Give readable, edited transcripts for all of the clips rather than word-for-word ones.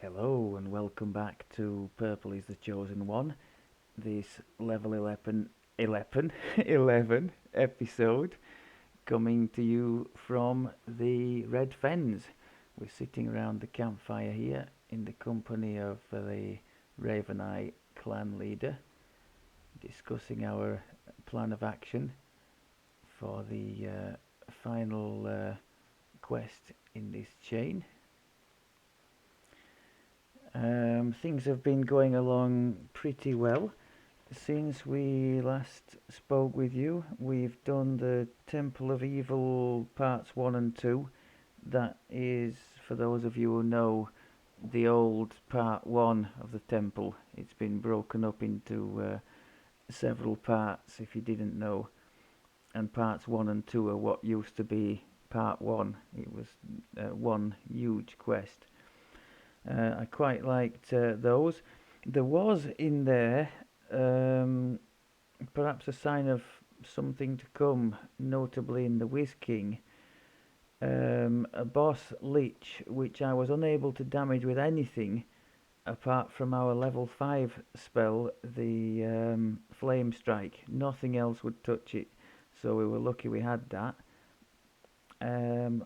Hello and welcome back to Purple is the Chosen One, this level 11 episode coming to you from the Red Fens. We're sitting around the campfire here in the company of the Raven Eye clan leader, discussing our plan of action for the final quest in this chain. Things have been going along pretty well. Since we last spoke with you, we've done the Temple of Evil parts 1 and 2. That is, for those of you who know, the old part 1 of the temple. It's been broken up into several parts, if you didn't know. And parts 1 and 2 are what used to be part 1. It was one huge quest. I quite liked those. There was in there perhaps a sign of something to come, notably in the Whiz King, a boss lich which I was unable to damage with anything apart from our level 5 spell, the Flame Strike. Nothing else would touch it, so we were lucky we had that.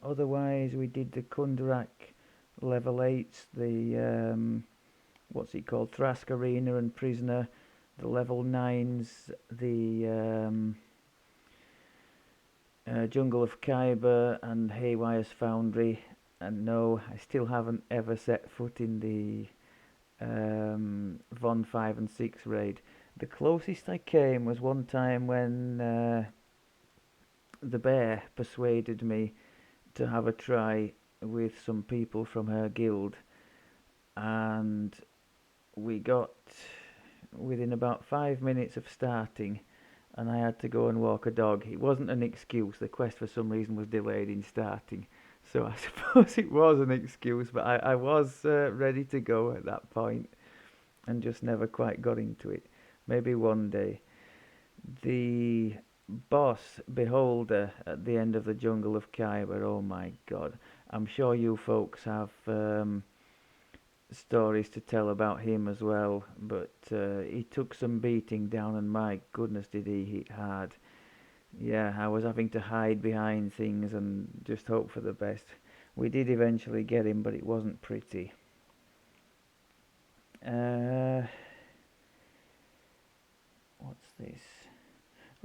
Otherwise, we did the Kundarak level 8s, the what's it called, Thrask Arena and Prisoner, the level 9s, the Jungle of Khyber and Haywire's Foundry. And no, I still haven't ever set foot in the Von 5 and 6 raid. The closest I came was one time when the bear persuaded me to have a try with some people from her guild, and we got within about 5 minutes of starting, and I had to go and walk a dog. It wasn't an excuse. The quest for some reason was delayed in starting, so I suppose it was an excuse, but I was ready to go at that point and just never quite got into it. Maybe one day. The boss beholder at the end of the Jungle of Khyber, oh my god. I'm sure you folks have stories to tell about him as well, but he took some beating down, and my goodness did he hit hard. Yeah, I was having to hide behind things and just hope for the best. We did eventually get him, but it wasn't pretty. Uh, what's this?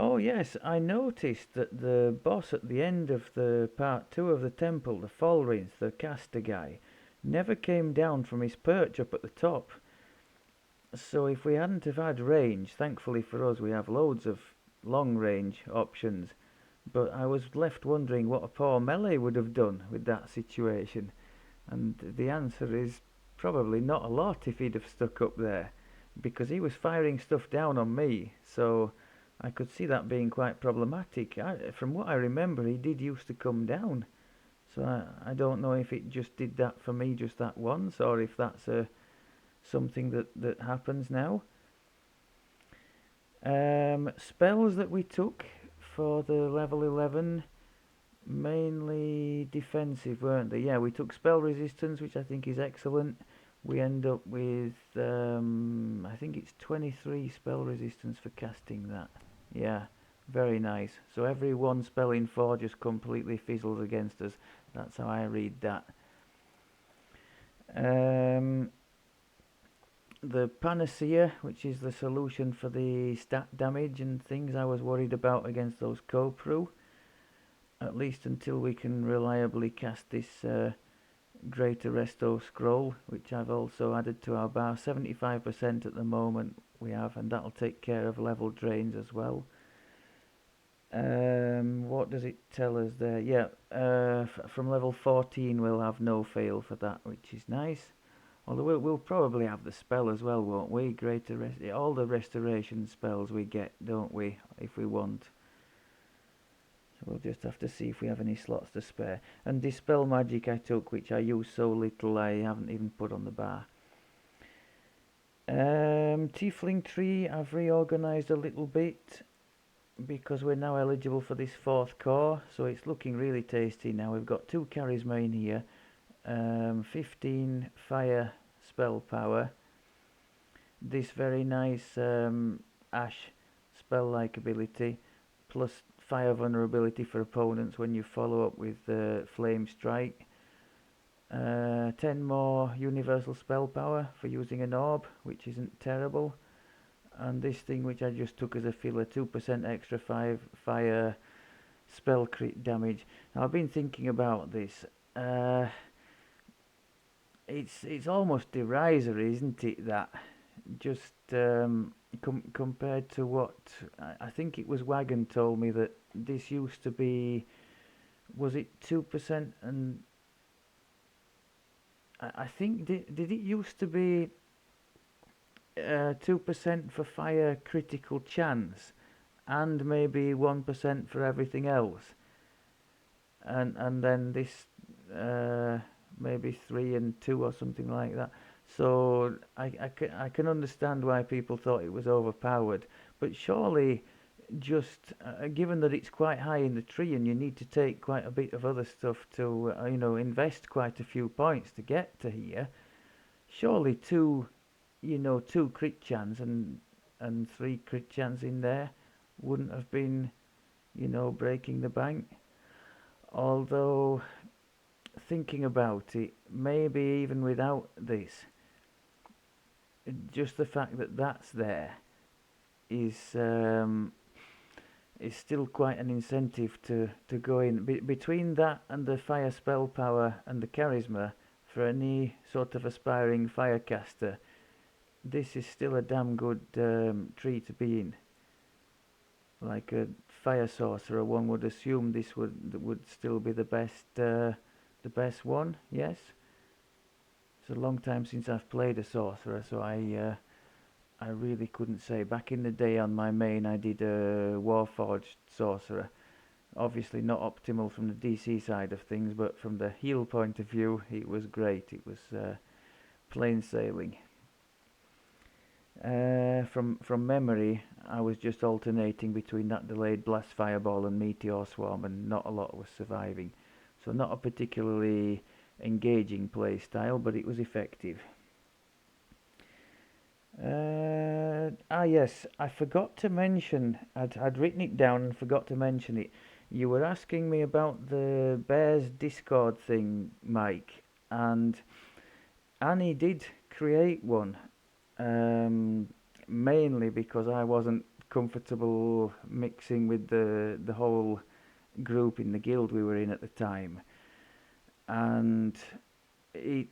Oh yes, I noticed that the boss at the end of the part 2 of the temple, the Folrinth, the caster guy, never came down from his perch up at the top. So if we hadn't have had range, thankfully for us we have loads of long range options, but I was left wondering what a poor melee would have done with that situation. And the answer is probably not a lot if he'd have stuck up there, because he was firing stuff down on me, so I could see that being quite problematic. From what I remember, he did used to come down, so I don't know if it just did that for me just that once, or if that's something that happens now. Spells that we took for the level 11, mainly defensive, weren't they? Yeah, we took spell resistance, which I think is excellent. We end up with, I think it's 23 spell resistance for casting that. Yeah, very nice. So every one spell in 4 just completely fizzles against us. That's how I read that. The Panacea, which is the solution for the stat damage and things I was worried about against those Kopru, at least until we can reliably cast this Greater Resto Scroll, which I've also added to our bar. 75% at the moment we have, and that'll take care of level drains as well. What does it tell us there? Yeah, from level 14 we'll have no fail for that, which is nice. Although we'll probably have the spell as well, won't we? All the restoration spells we get, don't we, if we want. So we'll just have to see if we have any slots to spare. And Dispel Magic I took, which I use so little I haven't even put on the bar. Tiefling Tree I've reorganised a little bit, because we're now eligible for this 4th core, so it's looking really tasty now. We've got 2 charisma in here, 15 fire spell power, this very nice Ash spell-like ability, plus fire vulnerability for opponents when you follow up with Flame Strike. 10 more universal spell power for using an orb, which isn't terrible. And this thing, which I just took as a filler, 2% extra 5 fire spell crit damage. Now, I've been thinking about this. It's almost derisory, isn't it? That just compared to what I think it was Wagon told me that this used to be. Was it 2%? And I think did it used to be 2% for fire critical chance, and maybe 1% for everything else, and then this maybe 3 and 2 or something like that. So I can understand why people thought it was overpowered, but surely just given that it's quite high in the tree and you need to take quite a bit of other stuff to invest quite a few points to get to here, surely two crit chance and 3 crit chance in there wouldn't have been breaking the bank. Although thinking about it, maybe even without this, just the fact that that's there is still quite an incentive to go in. Between that and the fire spell power and the charisma, for any sort of aspiring firecaster, this is still a damn good tree to be in. Like a fire sorcerer, one would assume this would still be the best one. Yes, it's a long time since I've played a sorcerer, so I really couldn't say. Back in the day on my main, I did a Warforged sorcerer. Obviously not optimal from the DC side of things, but from the heal point of view, it was great. It was plain sailing. From memory, I was just alternating between that delayed blast fireball and meteor swarm, and not a lot was surviving. So not a particularly engaging play style, but it was effective. Yes, I forgot to mention, I'd written it down and forgot to mention it. You were asking me about the Bears Discord thing, Mike, and Annie did create one, mainly because I wasn't comfortable mixing with the whole group in the guild we were in at the time, and it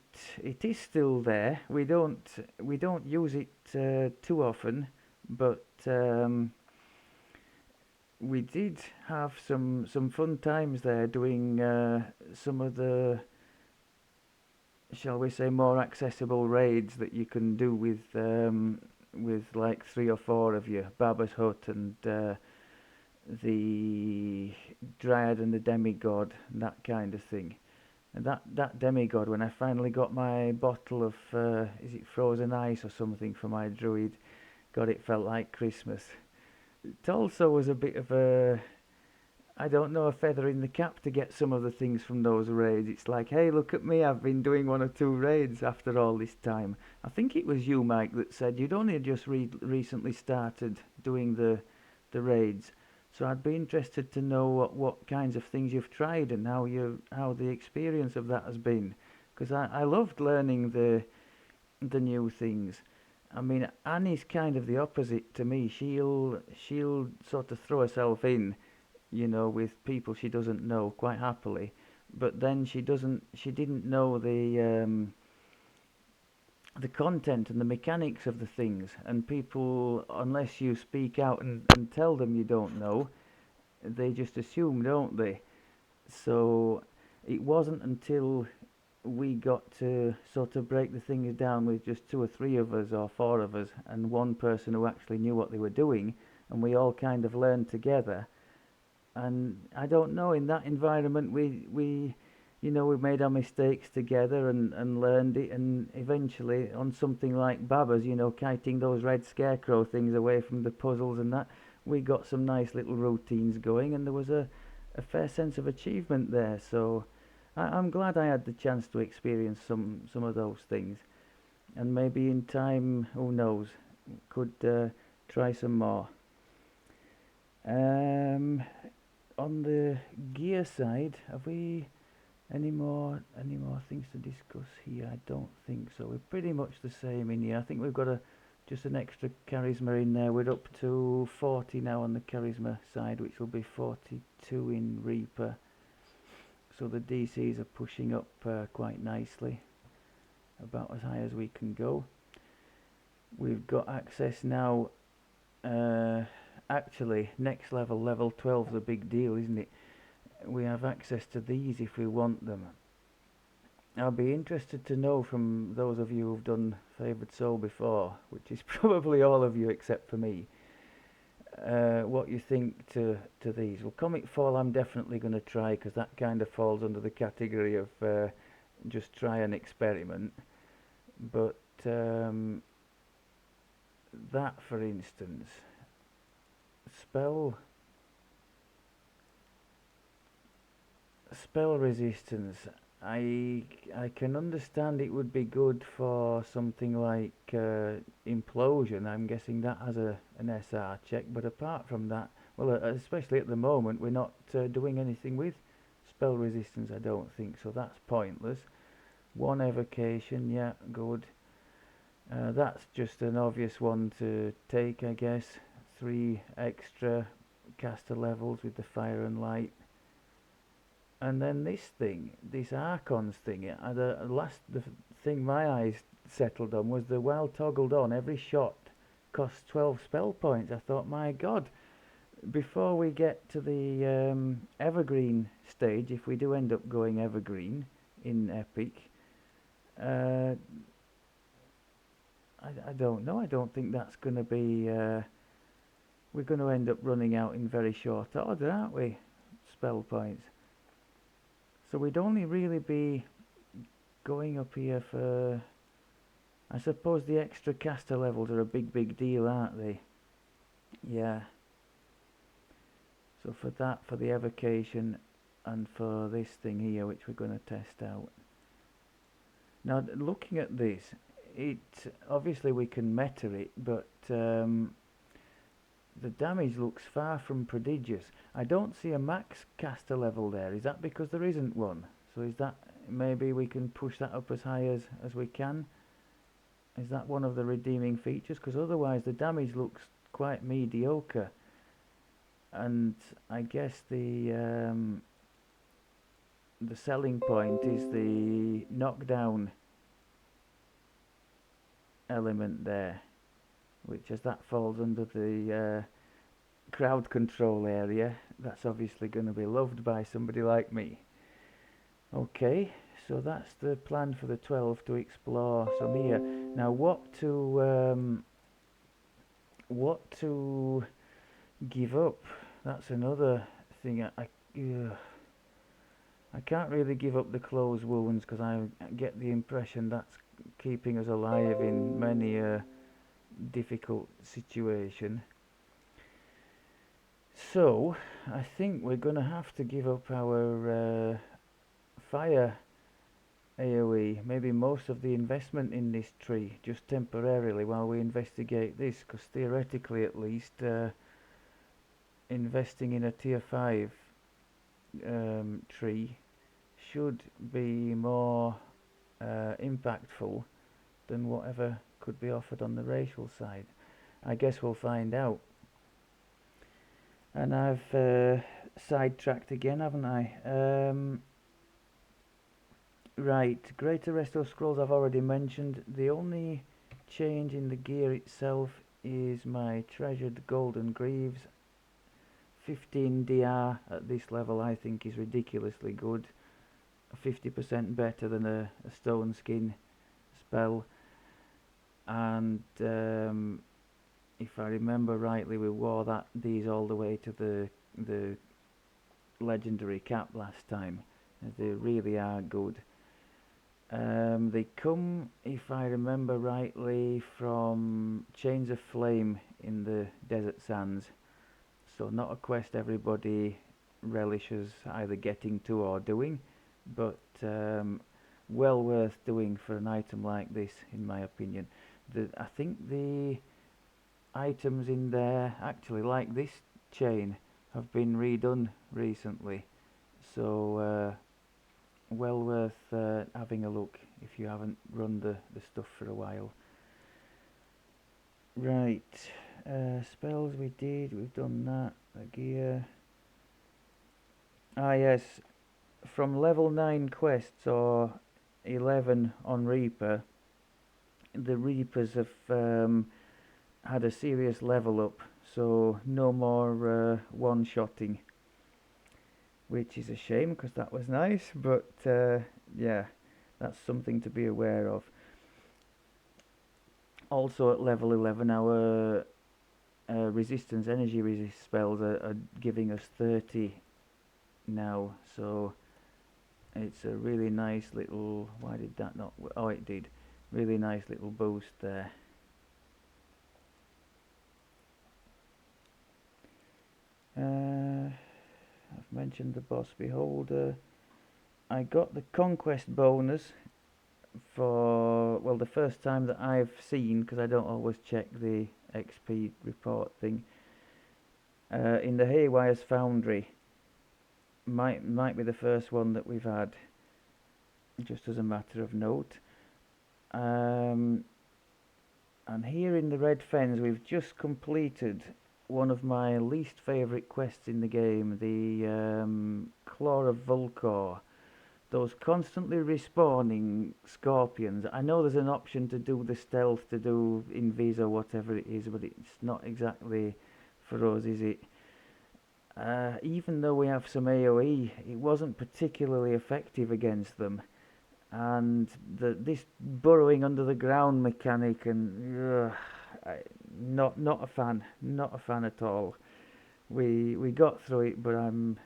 is still there. We don't use it too often, but we did have some fun times there doing some of the, shall we say, more accessible raids that you can do with like 3 or 4 of you, Baba's Hut and the Dryad and the Demigod, and that kind of thing. And that Demigod, when I finally got my bottle of is it frozen ice or something for my druid, God, it felt like Christmas. It also was a bit of a, I don't know, a feather in the cap to get some of the things from those raids. It's like, hey, look at me, I've been doing 1 or 2 raids after all this time. I think it was you, Mike, that said you'd only just recently started doing the raids. So I'd be interested to know what kinds of things you've tried and how the experience of that has been. Because I loved learning the new things. I mean, Annie's kind of the opposite to me. She'll sort of throw herself in, with people she doesn't know quite happily. But then she didn't know the content and the mechanics of the things, and people, unless you speak out and tell them you don't know, they just assume, don't they? So it wasn't until we got to sort of break the things down with just 2 or 3 of us or 4 of us and one person who actually knew what they were doing, and we all kind of learned together. And I don't know, in that environment we made our mistakes together and learned it, and eventually on something like Baba's, kiting those red scarecrow things away from the puzzles and that, we got some nice little routines going, and there was a fair sense of achievement there. So I'm glad I had the chance to experience some of those things. And maybe in time, who knows, could try some more. Um, on the gear side, have we any more things to discuss here? I don't think so. We're pretty much the same in here. I think we've got just an extra charisma in there. We're up to 40 now on the charisma side, which will be 42 in Reaper. So the DCs are pushing up quite nicely, about as high as we can go. We've got access now. Actually, next level, level 12 is a big deal, isn't it? We have access to these if we want them. I'll be interested to know from those of you who've done Favoured Soul before, which is probably all of you except for me, what you think to these. Well, Comic Fall I'm definitely going to try, because that kind of falls under the category of just try and experiment. But that, for instance, spell resistance, I can understand it would be good for something like implosion. I'm guessing that has an SR check, but apart from that, well, especially at the moment, we're not doing anything with spell resistance, I don't think, so that's pointless. One evocation, yeah, good. That's just an obvious one to take, I guess. 3 extra caster levels with the fire and light. And then this thing, this Archon's thing, the thing my eyes settled on was the while toggled on, every shot costs 12 spell points. I thought, my god, before we get to the evergreen stage, if we do end up going evergreen in Epic, I don't know. I don't think that's going to be... we're going to end up running out in very short order, aren't we? Spell points. So we'd only really be going up here for... I suppose the extra caster levels are a big deal, aren't they? Yeah. So for that, for the evocation, and for this thing here, which we're going to test out. Now, looking at this, obviously we can meta it, but the damage looks far from prodigious. I don't see a max caster level there. Is that because there isn't one? So is that maybe we can push that up as high as we can? Is that one of the redeeming features? Because otherwise the damage looks quite mediocre. And I guess the selling point is the knockdown element there, which, as that falls under the crowd control area, that's obviously going to be loved by somebody like me. Okay, so that's the plan for the 12, to explore some here. Now, what to give up? That's another thing. I can't really give up the closed wounds, because I get the impression that's keeping us alive in many a difficult situation. So I think we're going to have to give up our fire AoE, maybe most of the investment in this tree, just temporarily while we investigate this, because theoretically at least investing in a tier 5 tree should be more impactful than whatever could be offered on the racial side. I guess we'll find out. And I've sidetracked again, haven't I? Right, Greater Resto Scrolls I've already mentioned. The only change in the gear itself is my treasured golden greaves. 15 DR at this level I think is ridiculously good. 50% better than a stone skin spell. And if I remember rightly, we wore these all the way to the legendary cap last time. They really are good. They come, if I remember rightly, from Chains of Flame in the Desert Sands. So not a quest everybody relishes either getting to or doing, but well worth doing for an item like this, in my opinion. I think the items in there, actually, like this chain, have been redone recently, so well worth having a look if you haven't run the stuff for a while. Right, spells we've done that, the gear. Ah yes, from level 9 quests or 11 on Reaper, the Reapers have had a serious level up, so no more one-shotting, which is a shame because that was nice, but yeah, that's something to be aware of. Also at level 11 our resistance, energy resist spells are giving us 30 now, so it's a really nice little, why did that not, oh it did, really nice little boost there. I've mentioned the boss beholder. I got the conquest bonus for, well, the first time that I've seen, because I don't always check the XP report thing, in the Haywire's Foundry. Might be the first one that we've had, just as a matter of note. And here in the Red Fens we've just completed one of my least favourite quests in the game, the Claw of Vulkor. Those constantly respawning scorpions. I know there's an option to do the stealth, to do invis or whatever it is, but it's not exactly for us, is it? Even though we have some AoE, it wasn't particularly effective against them. And this burrowing under the ground mechanic, and not a fan at all. We got through it, but I'm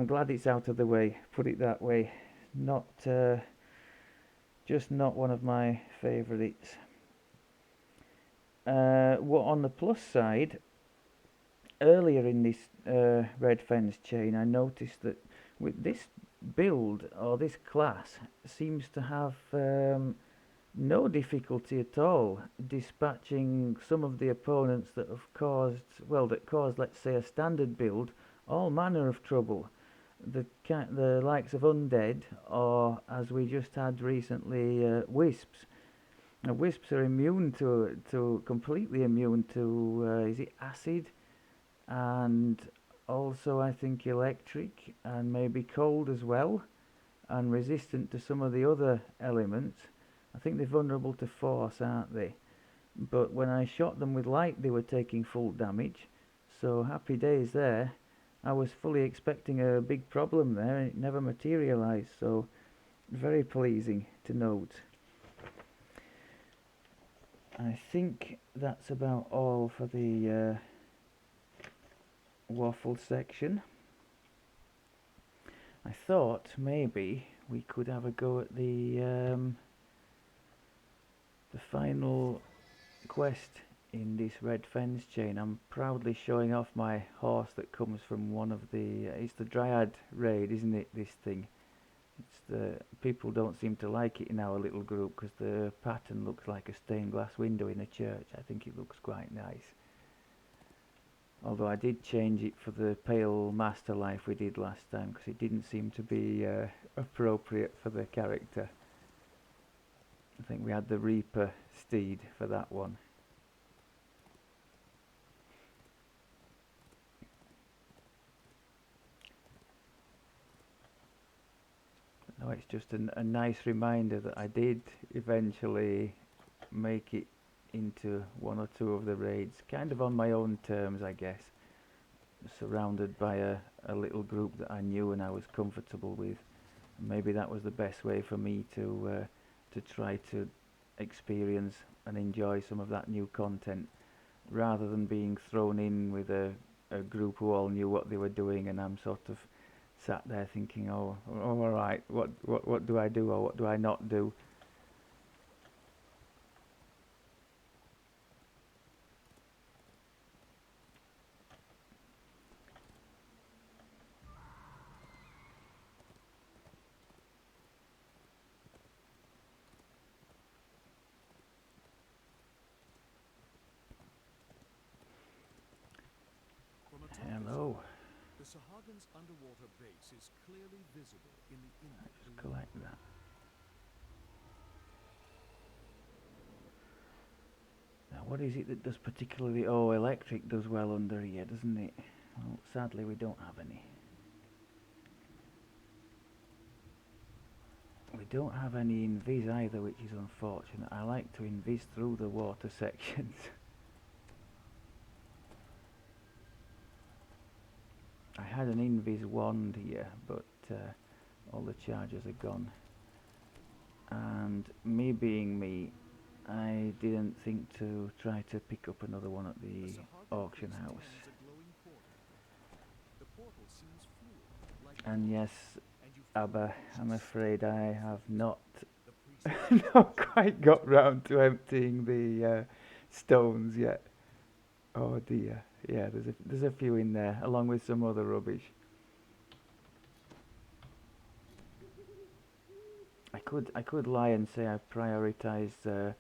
glad it's out of the way. Put it that way. Not just not one of my favourites. What on the plus side? Earlier in this Red Fens chain, I noticed that with this build or this class seems to have no difficulty at all dispatching some of the opponents that have caused, well, that caused, let's say, a standard build all manner of trouble. The likes of undead, or as we just had recently, wisps. Now, wisps are immune to completely immune to is it acid, and also I think electric and maybe cold as well, and resistant to some of the other elements. I think they're vulnerable to force, aren't they? But when I shot them with light, they were taking full damage, so happy days there. I was fully expecting a big problem there, and it never materialised, so very pleasing to note. I think that's about all for the waffle section. I thought maybe we could have a go at the final quest in this Red Fens chain. I'm proudly showing off my horse that comes from one of the it's the Dryad raid, isn't it, this thing? It's the people don't seem to like it in our little group because the pattern looks like a stained glass window in a church. I think it looks quite nice, although I did change it for the pale master life we did last time because it didn't seem to be appropriate for the character. I think we had the Reaper steed for that one. No, it's just a nice reminder that I did eventually make it into one or two of the raids, kind of on my own terms, I guess, surrounded by a little group that I knew and I was comfortable with. And maybe that was the best way for me to try to experience and enjoy some of that new content, rather than being thrown in with a group who all knew what they were doing, and I'm sort of sat there thinking, oh all right, what do I do or what do I not do? Fens underwater base is clearly visible in the inlet Let's below. collect that. Now, what is it that does particularly... Oh, electric does well under here, doesn't it? Well, sadly, we don't have any. We don't have any invis either, which is unfortunate. I like to invis through the water sections. I had an invis wand here, but all the charges are gone. And me being me, I didn't think to try to pick up another one at the auction house. The portal seems fluid, like And yes, and you feel Abba, I'm just afraid I have not the priest not quite got round to emptying the stones yet. Oh dear. Yeah, there's a few in there, along with some other rubbish. I could lie and say I prioritise the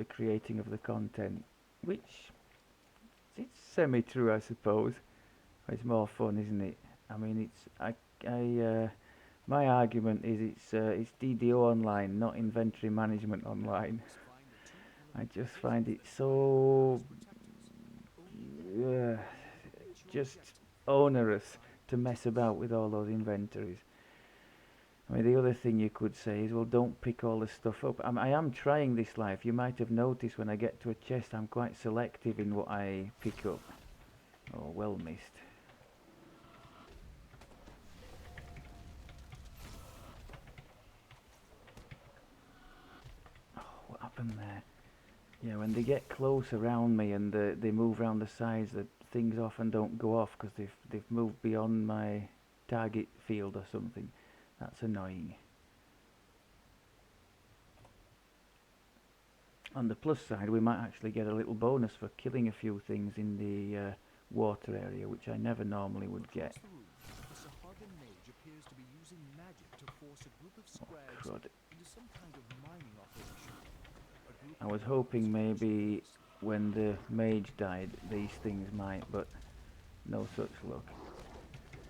creating of the content, which it's semi-true, I suppose. It's more fun, isn't it? I mean, my argument is it's DDO online, not inventory management online. find the two I element just vision find it that so protect themselves. Only then uh, can you reach your just objective. onerous to mess about with all those inventories. I mean, the other thing you could say is, well, don't pick all the stuff up. I am trying this life. You might have noticed when I get to a chest, I'm quite selective in what I pick up. Oh, well missed. Oh, what happened there? Yeah, when they get close around me and they move around the sides, the things often don't go off because they've moved beyond my target field or something. That's annoying. On the plus side, we might actually get a little bonus for killing a few things in the water area, which I never normally would get. Across the room, the Sahagan mage appears to be using magic to force a group of Oh, scrags crud. into some kind of mining operation. A group I of was guards hoping watch the maybe place. when the mage died, these things might, but no such luck.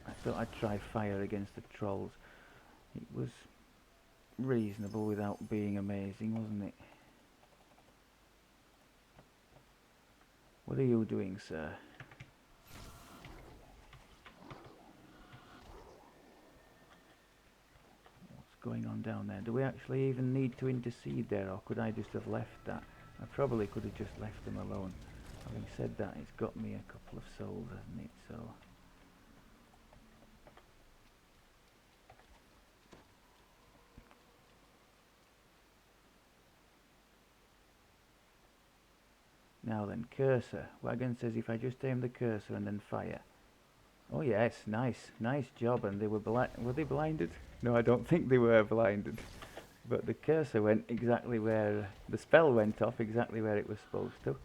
I thought I'd try fire against the trolls. It was reasonable without being amazing, wasn't it? What are you doing, sir? What's going on down there? Do we actually even need to intercede there, or could I just have left that? I probably could have just left them alone. Having said that, it's got me a couple of souls, hasn't it? So now then, cursor. Wagon says if I just aim the cursor and then fire. Oh yes, nice job. And they were they blinded? No, I don't think they were blinded. But the cursor went exactly where the spell went off, exactly where it was supposed to.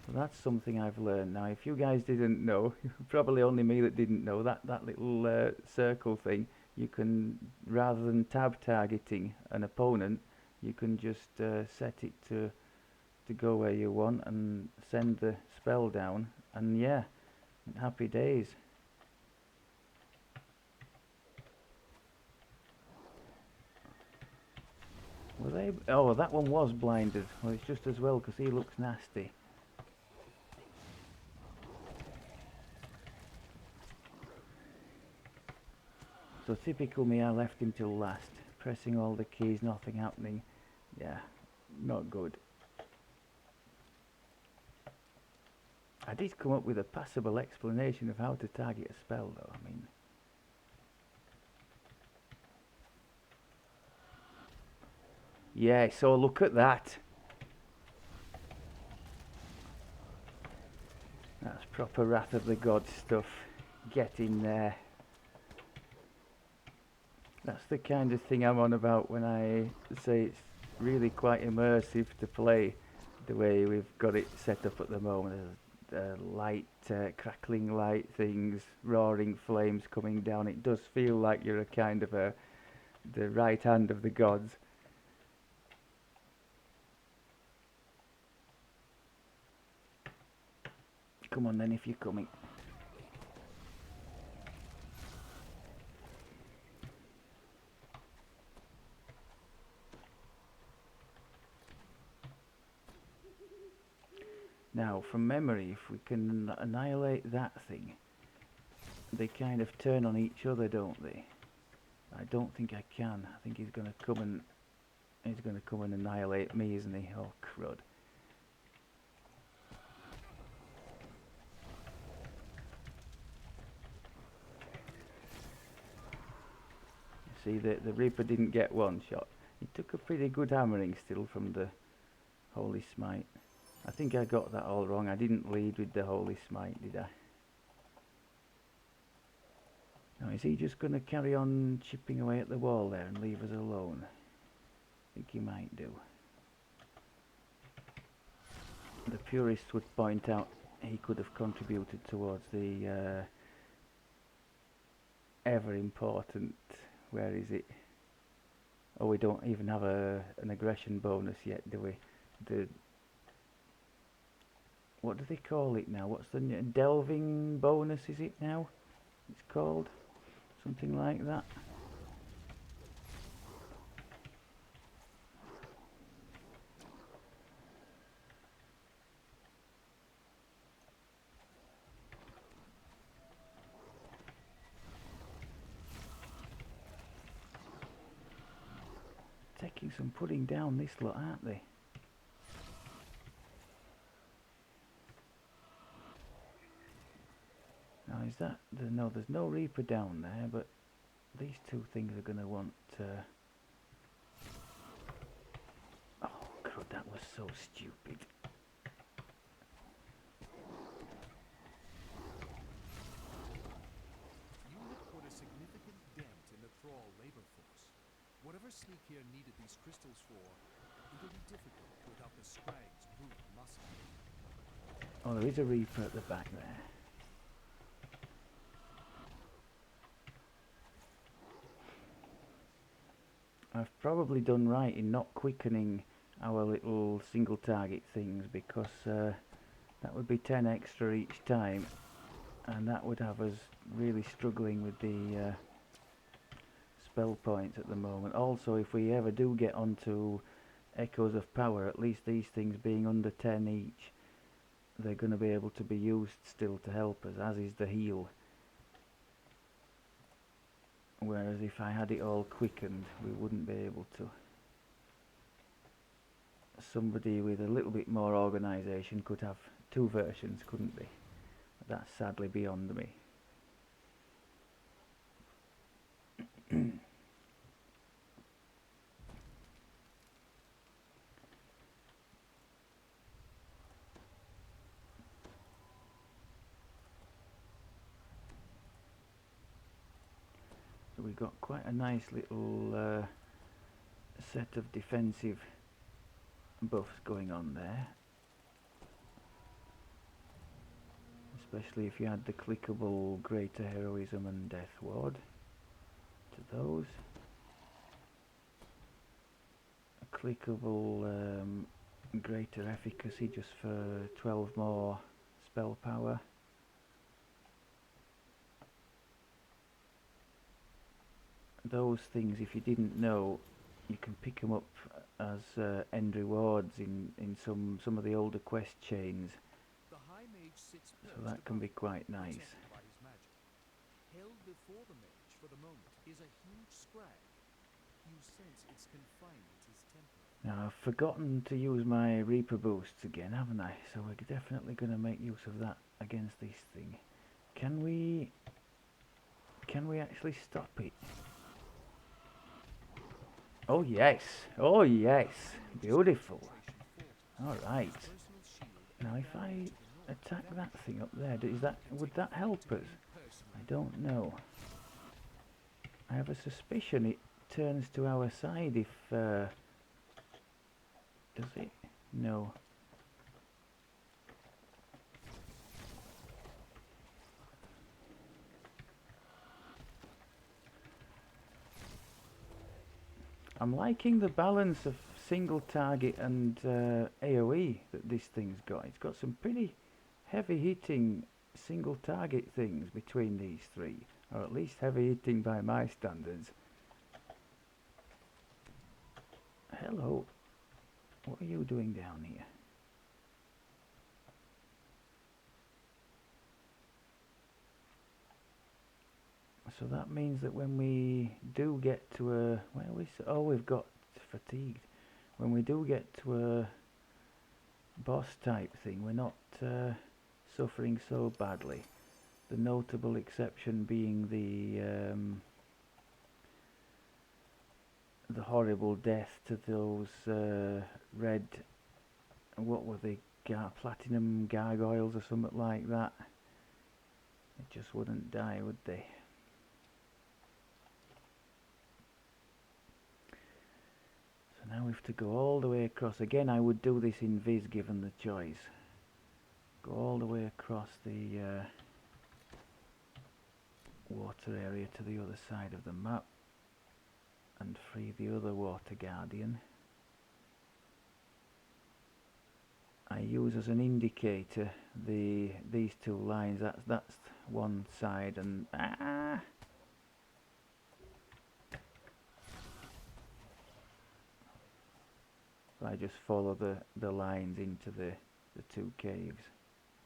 So that's something I've learned. Now, if you guys didn't know, probably only me that didn't know, that little circle thing, you can, rather than tab targeting an opponent, you can just set it to go where you want and send the spell down, and yeah, happy days. Were they? Oh, that one was blinded. Well, it's just as well because he looks nasty. So typical me, I left him till last, pressing all the keys, nothing happening. Yeah, not good. I did come up with a passable explanation of how to target a spell though, I mean. Yeah, so look at that. That's proper Wrath of the Gods stuff. Get in there. That's the kind of thing I'm on about when I say it's really quite immersive to play the way we've got it set up at the moment. Light, crackling light things, roaring flames coming down. It does feel like you're a kind of the right hand of the gods. Come on then if you're coming. Now, from memory, if we can annihilate that thing, they kind of turn on each other, don't they? I don't think I can. I think he's gonna come and annihilate me, isn't he? Oh crud. You see, the Reaper didn't get one shot. He took a pretty good hammering still from the Holy Smite. I think I got that all wrong. I didn't lead with the Holy Smite, did I? Now, is he just going to carry on chipping away at the wall there and leave us alone? I think he might do. The purists would point out he could have contributed towards the ever important, where is it? Oh, we don't even have an aggression bonus yet, do we? What do they call it now? What's the delving bonus, is it now? It's called something like that. Taking some putting down this lot, aren't they? Now is that no? There's no Reaper down there, but these two things are going to want. Oh crud! That was so stupid. You have put a significant dent in the Thrall labor force. Whatever Sleek here needed these crystals for, it'll be difficult without the Scrag's brute muscle. Oh, there is a Reaper at the back there. I've probably done right in not quickening our little single target things, because that would be 10 extra each time, and that would have us really struggling with the spell points at the moment. Also, if we ever do get onto Echoes of Power, at least these things being under 10 each, they're going to be able to be used still to help us, as is the heal. Whereas if I had it all quickened, we wouldn't be able to. Somebody with a little bit more organisation could have two versions, couldn't they? But that's sadly beyond me. So we've got quite a nice little set of defensive buffs going on there. Especially if you add the clickable Greater Heroism and Death Ward to those. A clickable Greater Efficacy just for 12 more spell power. Those things, if you didn't know, you can pick them up as end rewards in some of the older quest chains. The High Mage sits So that can be quite nice. protected by his magic. Held before the mage for the moment is a huge scrag. You sense its confinement is temporary. Now I've forgotten to use my Reaper boosts again, haven't I? So we're definitely going to make use of that against this thing. Can we actually stop it? Oh yes, oh yes, beautiful. Alright, now if I attack that thing up there, would that help us? I don't know. I have a suspicion it turns to our side if... does it? No. I'm liking the balance of single target and AoE that this thing's got. It's got some pretty heavy hitting single target things between these three, or at least heavy hitting by my standards. Hello, what are you doing down here? So that means that when we do get to a, where we, oh, we've got fatigued. When we do get to a boss type thing, we're not suffering so badly. The notable exception being the horrible death to those red, what were they, platinum gargoyles or something like that. They just wouldn't die, would they? So now we have to go all the way across. Again, I would do this in Viz given the choice. Go all the way across the water area to the other side of the map and free the other water guardian. I use as an indicator these two lines. That's one side, and so I just follow the lines into the two caves,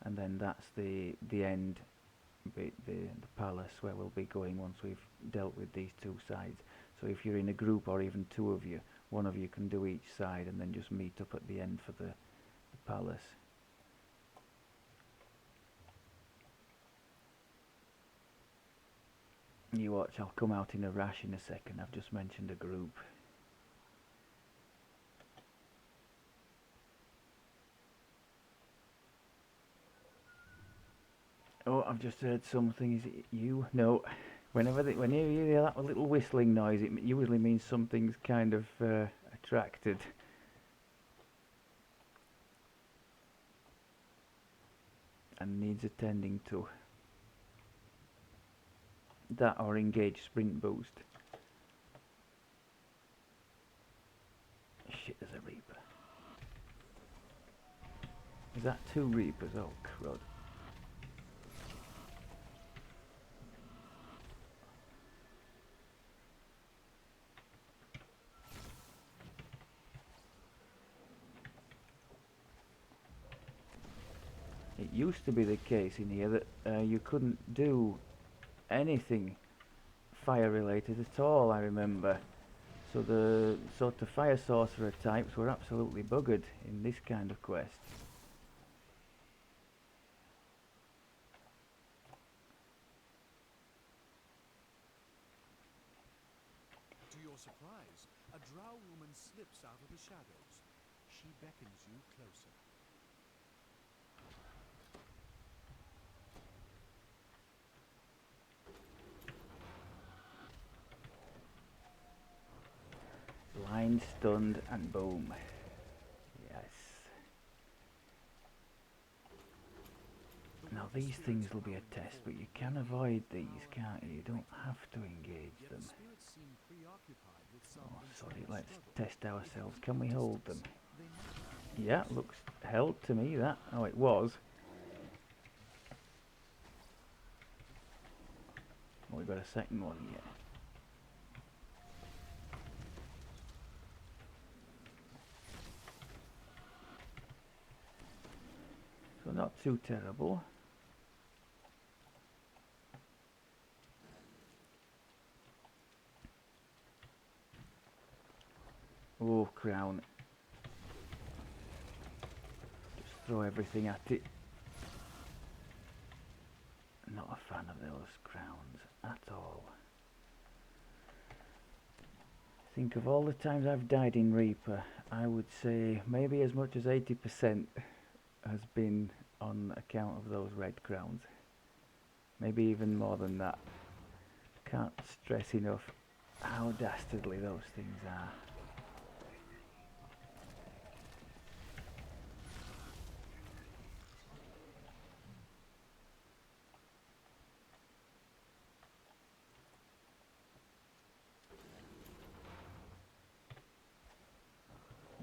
and then that's the end bit, the palace where we'll be going once we've dealt with these two sides. So if you're in a group or even two of you, one of you can do each side and then just meet up at the end for the palace. You watch, I'll come out in a rash in a second. I've just mentioned a group. Oh, I've just heard something. Is it you? No. Whenever you hear that little whistling noise, it usually means something's kind of attracted. And needs attending to. That or engage sprint boost. Shit, there's a Reaper. Is that two Reapers? Oh, crud. It used to be the case in here that you couldn't do anything fire related at all, I remember. So the sort of fire sorcerer types were absolutely buggered in this kind of quest. To your surprise, a drow woman slips out of the shadows. She beckons you closer. Blind, stunned, and boom. Yes. Now these things will be a test, but you can avoid these, can't you? You don't have to engage them. Oh, sorry, let's test ourselves. Can we hold them? Yeah, looks held to me, that. Oh, it was. Oh, we've got a second one here. So not too terrible. Oh, crown. Just throw everything at it. Not a fan of those crowns at all. Think of all the times I've died in Reaper, I would say maybe as much as 80% has been on account of those red crowns. Maybe even more than that. Can't stress enough how dastardly those things are.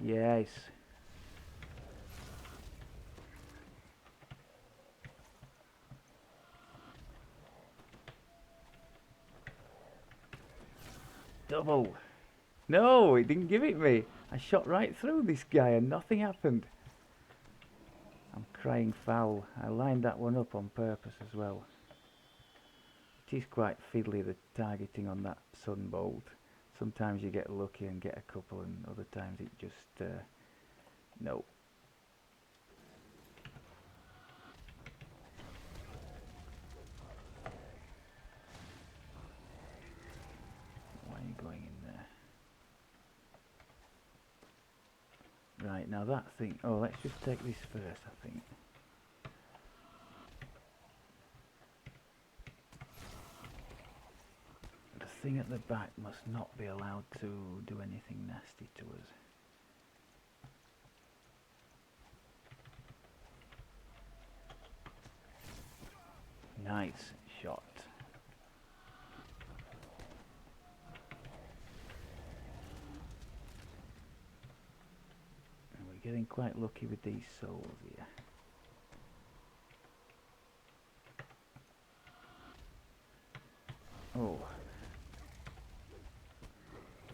Yes. Double. No, it didn't give it me. I shot right through this guy and nothing happened. I'm crying foul. I lined that one up on purpose as well. It is quite fiddly, the targeting on that sunbolt. Sometimes you get lucky and get a couple, and other times it just no. Why are you going in there? Right, now that thing. Oh, let's just take this first, I think. The thing at the back must not be allowed to do anything nasty to us. Nice shot. And we're getting quite lucky with these souls here. Oh.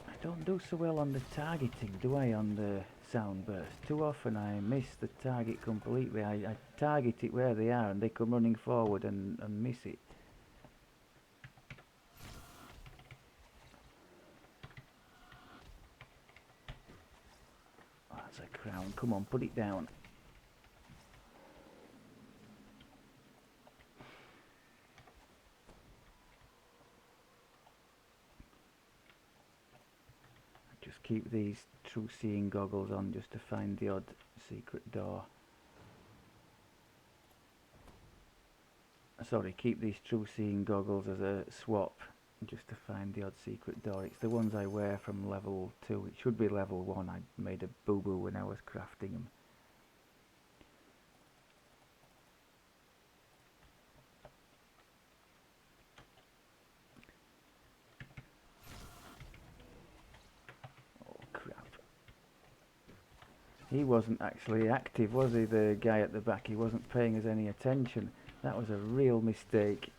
I don't do so well on the targeting, do I, on the sound burst? Too often I miss the target completely. I target it where they are and they come running forward and miss it. Oh, that's a crown. Come on, put it down. Just keep these true seeing goggles on just to find the odd secret door. Sorry, keep these true seeing goggles as a swap just to find the odd secret door. It's the ones I wear from level 2. It should be level 1. I made a boo-boo when I was crafting them. Oh crap. He wasn't actually active, was he, the guy at the back? He wasn't paying us any attention. That was a real mistake.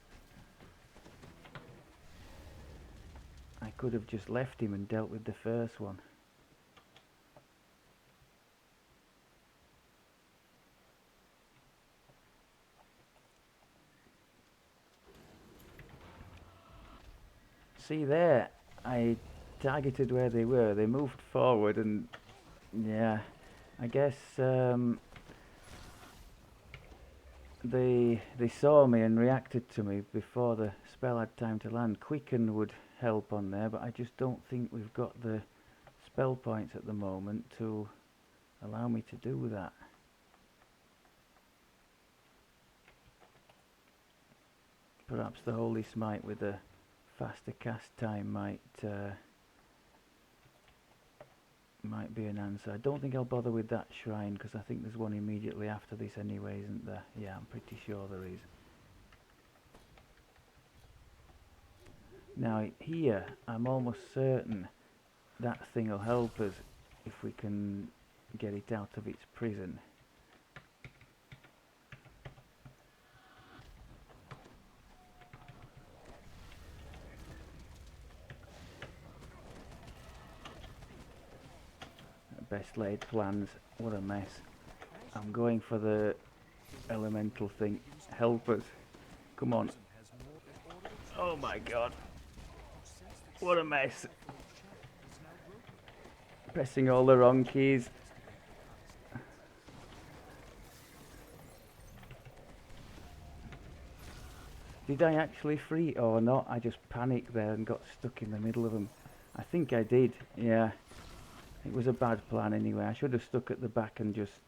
I could have just left him and dealt with the first one. See there, I targeted where they were. They moved forward and yeah, I guess they saw me and reacted to me before the spell had time to land. Quicken would help on there, but I just don't think we've got the spell points at the moment to allow me to do that. Perhaps the Holy Smite with a faster cast time might be an answer. I don't think I'll bother with that shrine because I think there's one immediately after this anyway, isn't there? Yeah, I'm pretty sure there is. Now here, I'm almost certain that thing will help us if we can get it out of its prison. Best laid plans, what a mess. I'm going for the elemental thing. Help us. Come on. Oh my god. What a mess. Pressing all the wrong keys. Did I actually free it or not? I just panicked there and got stuck in the middle of them. I think I did, yeah. It was a bad plan anyway. I should have stuck at the back and just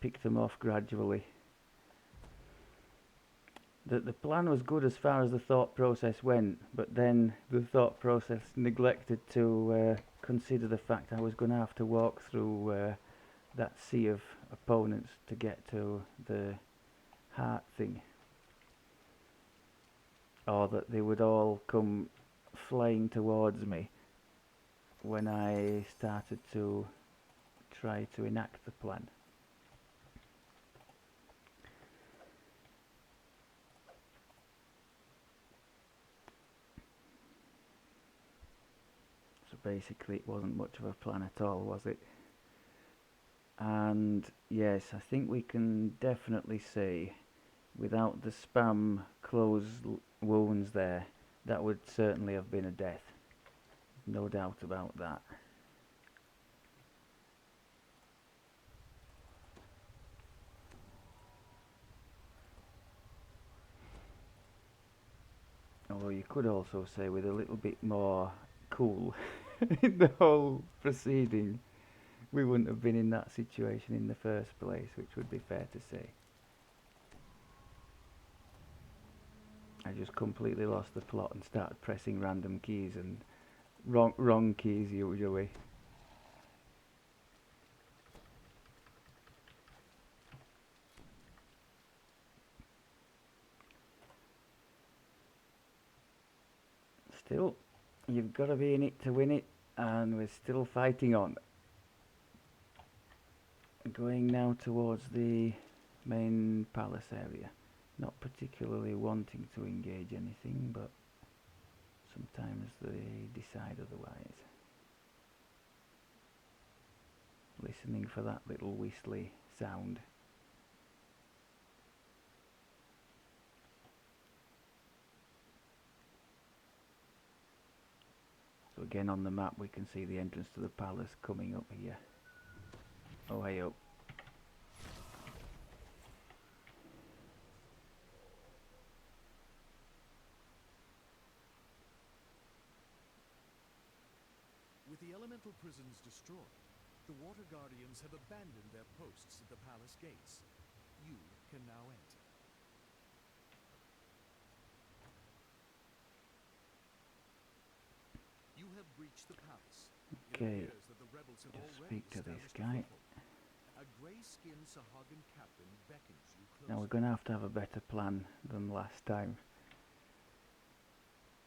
picked them off gradually. The plan was good as far as the thought process went, but then the thought process neglected to consider the fact I was going to have to walk through that sea of opponents to get to the heart thing. Or that they would all come flying towards me when I started to try to enact the plan. basically it wasn't much of a plan at all, was it? And yes, I think we can definitely say, without the spam close wounds there, that would certainly have been a death. No doubt about that. Although you could also say with a little bit more cool in the whole proceeding, we wouldn't have been in that situation in the first place, which would be fair to say. I just completely lost the plot and started pressing random keys and wrong keys usually. Still, you've got to be in it to win it, and we're still fighting on. Going now towards the main palace area. Not particularly wanting to engage anything, but sometimes they decide otherwise. Listening for that little whistly sound. So again on the map we can see the entrance to the palace coming up here. Oh hey up. With the elemental prisons destroyed, the Water Guardians have abandoned their posts at the palace gates. You can now enter. You have breached the palace. Okay, It appears that the rebels have just already speak to this established a guy. foothold. A grey-skinned Sahagan captain beckons you closer. Now we're going to have a better plan than last time.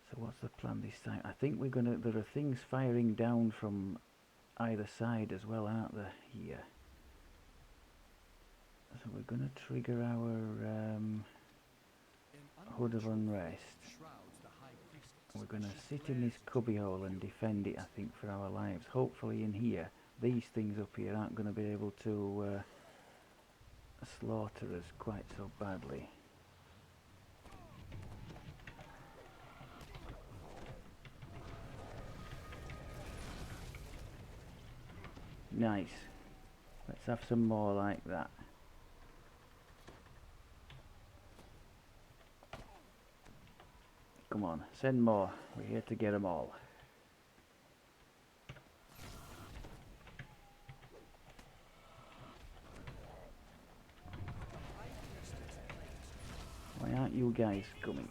So what's the plan this time? I think there are things firing down from either side as well, aren't there, here? So we're going to trigger our Hood of Unrest. And we're going to sit in this cubbyhole and defend it, I think, for our lives. Hopefully in here, these things up here aren't going to be able to slaughter us quite so badly. Nice. Let's have some more like that. Come on, send more. We're here to get them all. Why aren't you guys coming?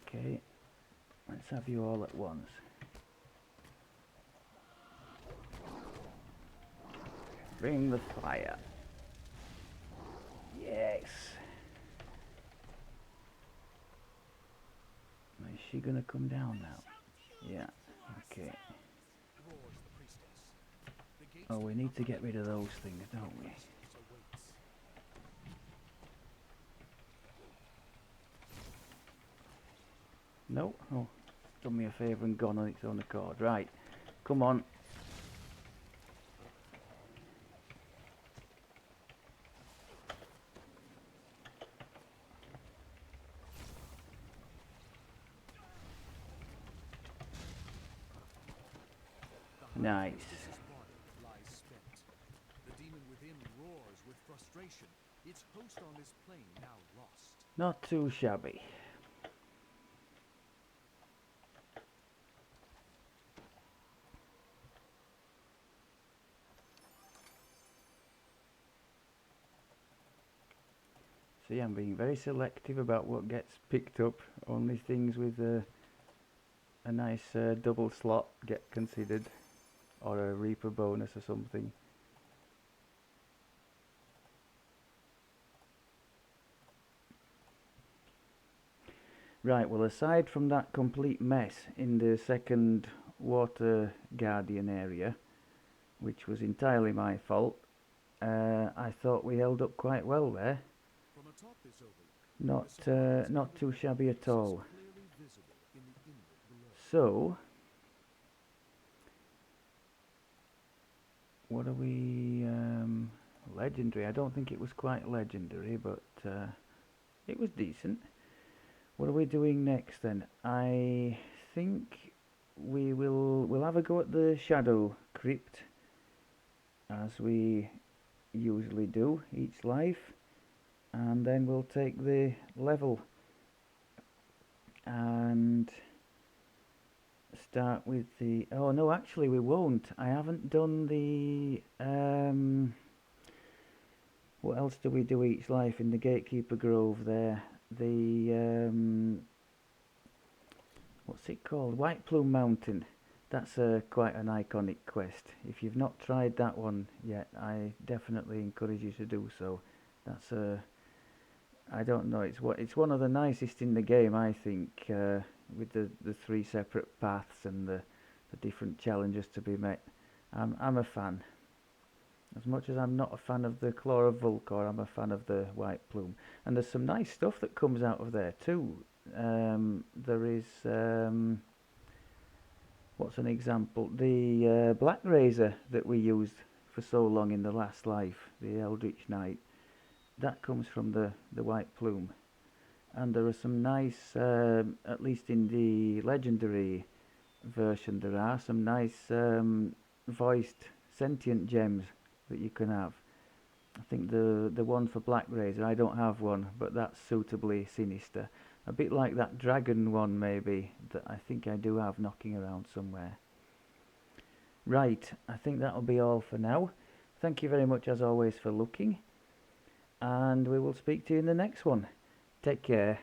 Okay, let's have you all at once. Bring the fire. Yes. Is she gonna come down now? Yeah. Okay. Oh, we need to get rid of those things, don't we? No? Oh, done me a favour and gone on its own accord. Right. Come on. Nice. The demon within roars with frustration. Its host on this plane now lost. Not too shabby. See, I'm being very selective about what gets picked up. Only things with a nice double slot get considered, or a Reaper bonus or something. Right, well, aside from that complete mess in the second Water Guardian area, which was entirely my fault, I thought we held up quite well there. atop this overlook, Not, the surprise not too shabby at all. is clearly visible in the inlet below. So, what are we, legendary? I don't think it was quite legendary, but it was decent. What are we doing next then? I think we'll have a go at the Shadow Crypt, as we usually do each life, and then we'll take the level and start with the... Oh no, actually we won't. I haven't done the... what else do we do each life in the Gatekeeper Grove there? The... what's it called? White Plume Mountain. That's quite an iconic quest. If you've not tried that one yet, I definitely encourage you to do so. That's a... I don't know. It's one of the nicest in the game, I think, with the three separate paths and the different challenges to be met. I'm a fan. As much as I'm not a fan of the Claw of Vulkor, I'm a fan of the White Plume. And there's some nice stuff that comes out of there too. There is what's an example? The Black Razor that we used for so long in the last life, the Eldritch Knight. That comes from the White Plume. And there are some nice, at least in the legendary version, there are some nice voiced sentient gems that you can have. I think the one for Black Razor, I don't have one, but that's suitably sinister. A bit like that dragon one maybe, that I think I do have knocking around somewhere. Right, I think that'll be all for now. Thank you very much as always for looking, and we will speak to you in the next one. Take care.